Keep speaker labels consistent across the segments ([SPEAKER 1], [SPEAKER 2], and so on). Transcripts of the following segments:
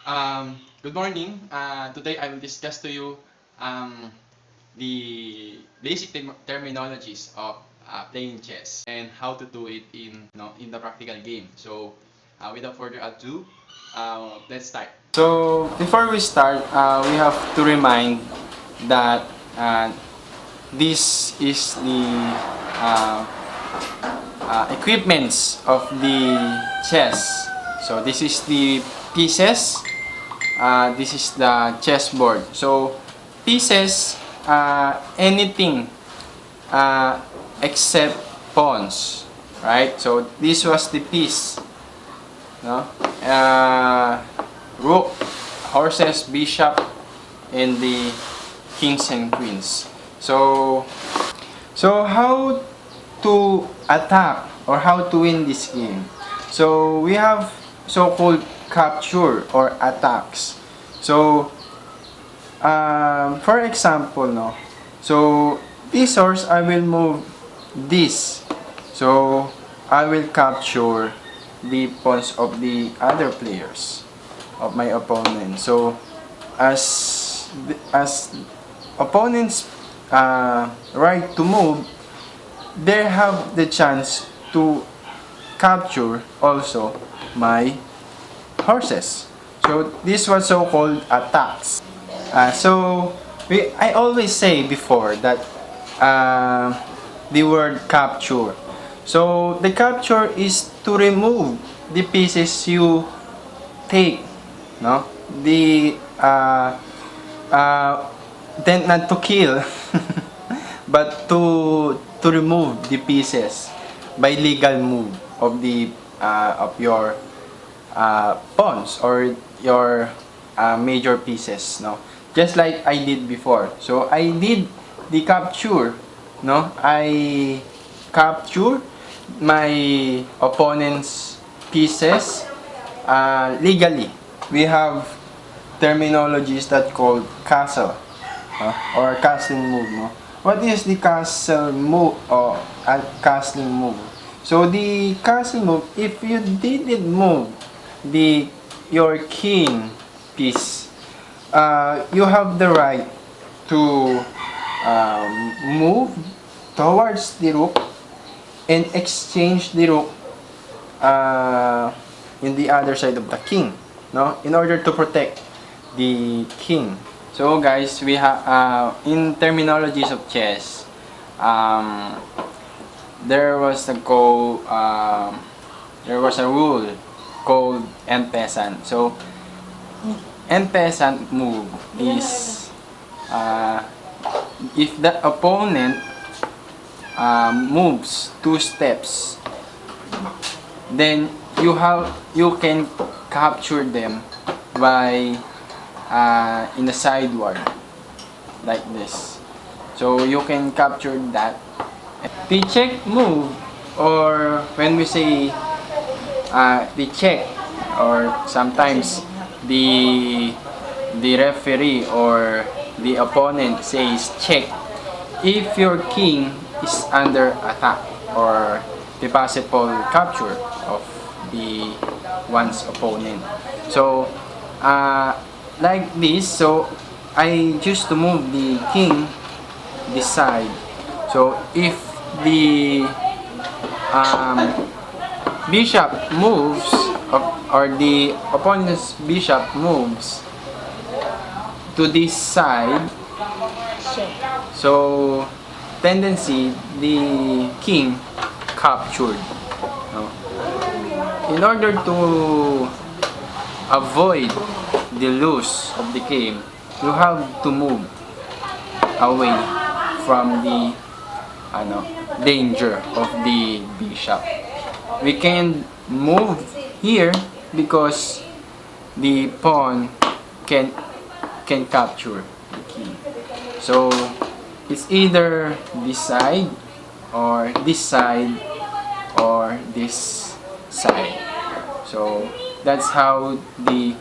[SPEAKER 1] Good morning. Today I will discuss to you the basic terminologies of playing chess and how to do it in the practical game. So, without further ado, let's start.
[SPEAKER 2] So before we start, we have to remind that this is the uh, equipments of the chess. So this is the pieces. This is the chessboard. So pieces, anything except pawns, right? So this was the piece, no? Rook, horses, bishop, and the kings and queens. So how to attack or how to win this game? So we have so-called capture or attacks. So for example, no. So this horse I will move this. So I will capture the pawns of the other players of my opponent. So as opponents right to move, they have the chance to capture also my horses. So this was so called attacks. I always say before that the word capture. So the capture is to remove the pieces you take, no? The then not to kill, but to remove the pieces by legal move of the of your pawns or your major pieces, no? Just like I did before. So I did the capture, no? I capture my opponent's pieces legally. We have terminologies that called castle, or castling move, no? What is the castle move or castling move? So the castle move, if you didn't move the your king piece, you have the right to move towards the rook and exchange the rook in the other side of the king, no, in order to protect the king. So guys, we have in terminologies of chess, there was a there was a rule called M-peasant. So M-peasant move is if the opponent moves 2 steps, then you can capture them by in the sideward like this. So you can capture that. The check move, or when we say the check, or sometimes the referee or the opponent says check if your king is under attack or the possible capture of the one's opponent. So like this, so I choose to move the king this side. So if the bishop moves, or the opponent's bishop moves to this side, so tendency the king captured, no? In order to avoid the loss of the game, you have to move away from the danger of the bishop. We can move here because the pawn can capture the king. So it's either this side or this side or this side. So that's how the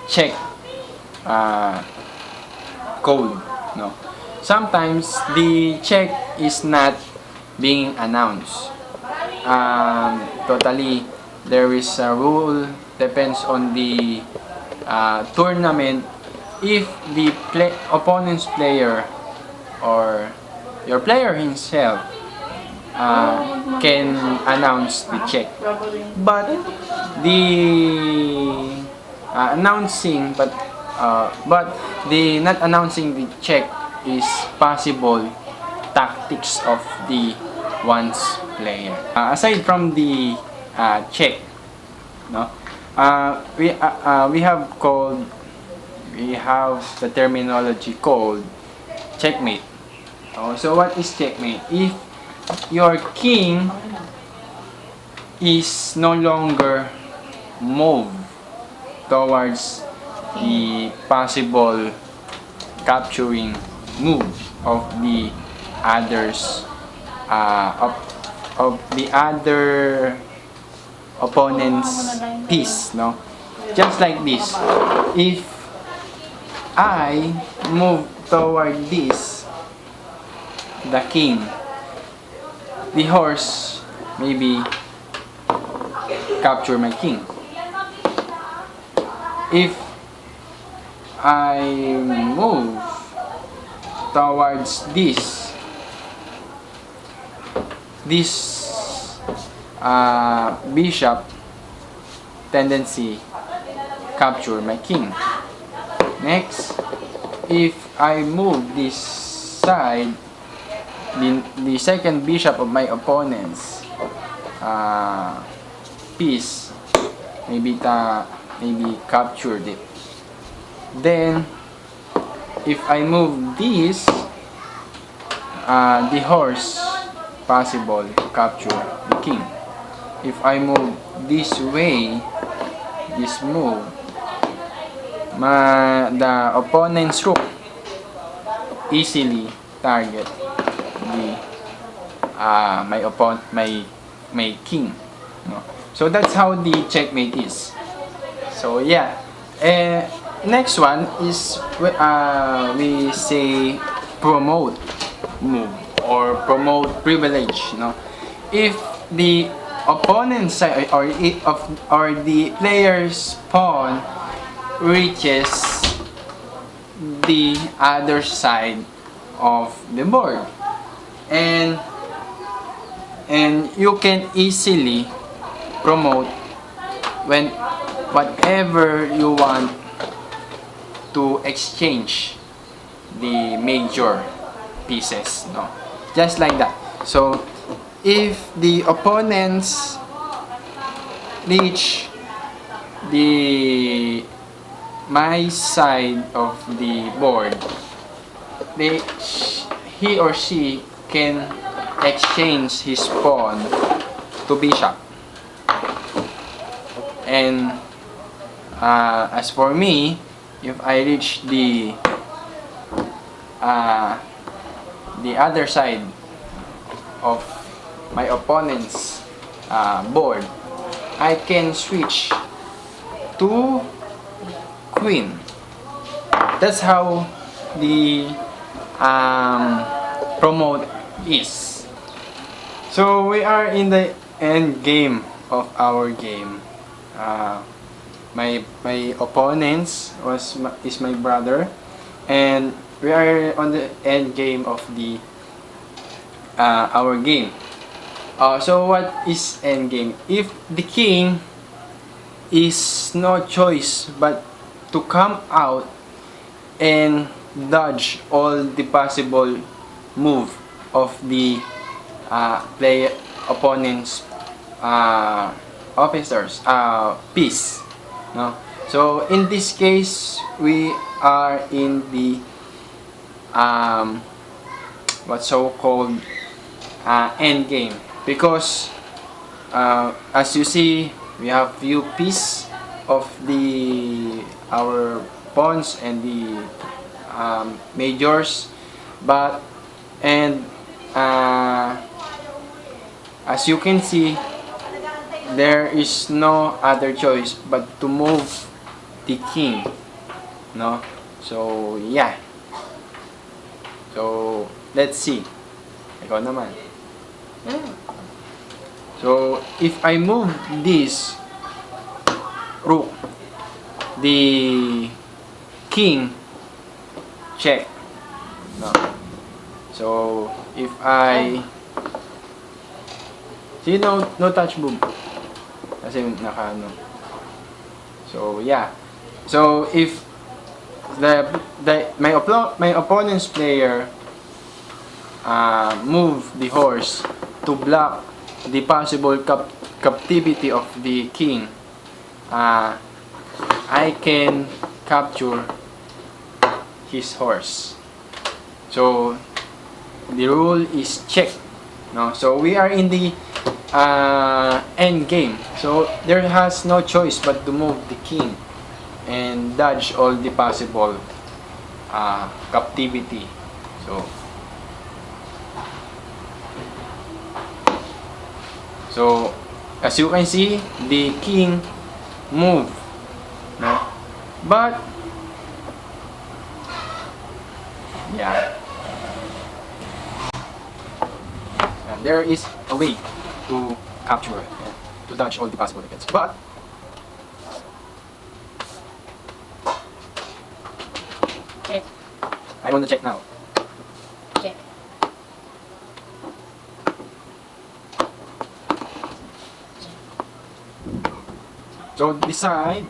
[SPEAKER 2] check code, no? Sometimes the check is not being announced totally. There is a rule depends on the tournament. If the opponent's player or your player himself can announce the check, but the announcing but the not announcing the check is possible tactics of the one's player. Aside from the check, no, we have the terminology called checkmate. So what is checkmate? If your king is no longer moved towards the possible capturing move of the others of the other opponent's piece, no? Just like this. If I move toward this, the king, the horse maybe capture my king. If I move towards this bishop tendency capture my king. Next, if I move this side, the second bishop of my opponent's piece maybe captured it. Then if I move this, the horse possible capture the king. If I move this way, this move, the opponent's rook easily target the my king. No? So that's how the checkmate is. So yeah. Next one is we say promote move or promote privilege. No, if the opponent's side or the player's pawn reaches the other side of the board, and you can easily promote when whatever you want to exchange the major pieces, no, just like that. So if the opponents reach my side of the board, he or she can exchange his pawn to bishop. And as for me, if I reach the other side of my opponent's board, I can switch to queen. That's how the promote is. So we are in the end game of our game. My opponents is my brother, and we are on the end game of the our game. So what is end game? If the king is no choice but to come out and dodge all the possible move of the opponent's officers piece, no? So in this case we are in the what's so called end game, because as you see, we have few pieces of our pawns and the majors, but as you can see, there is no other choice but to move the king, no? So yeah, so let's see. Ikaw naman. So if I move this, rook, the king check. No. So if I see, no touch move kasi naka ano. So yeah. So if my opponent's player move the horse to block the possible captivity of the king, I can capture his horse. So the rule is check. No, so we are in the end game. So there has no choice but to move the king and dodge all the possible captivity. So as you can see, the king move, no? But yeah, and there is a way to capture it, to dodge all the possible effects. But
[SPEAKER 3] Check.
[SPEAKER 2] I want to check now.
[SPEAKER 3] Check.
[SPEAKER 2] So decide.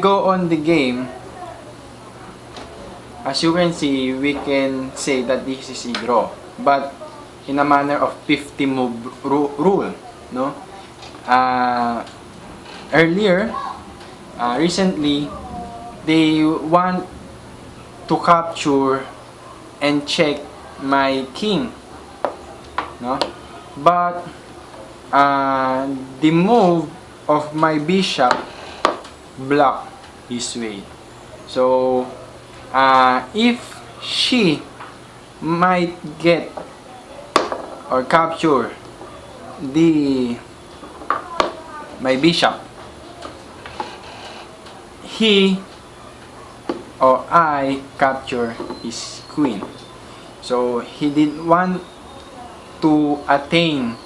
[SPEAKER 2] Go on the game. As you can see, we can say that this is a draw, but in a manner of 50 move rule, no? Earlier, recently, they want to capture and check my king, no? But the move of my bishop block his way. So if she might get or capture my bishop, he or I capture his queen. So he didn't want to attain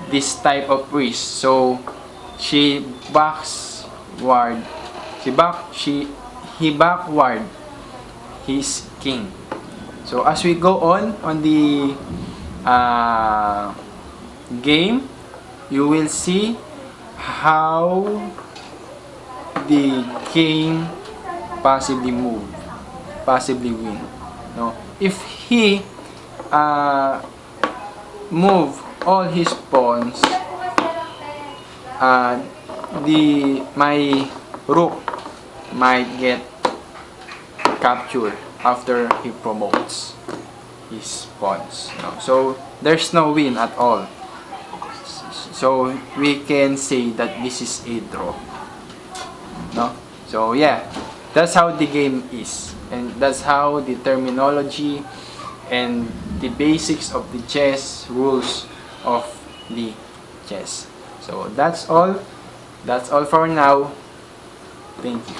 [SPEAKER 2] this type of risk. So he backward his king. So as we go on the game, you will see how the king possibly win. No, if he move all his pawns, my rook might get captured after he promotes his pawns. No? So there's no win at all. So we can say that this is a draw. No? So yeah, that's how the game is, and that's how the terminology and the basics of the chess rules of the chess. So that's all for now. Thank you.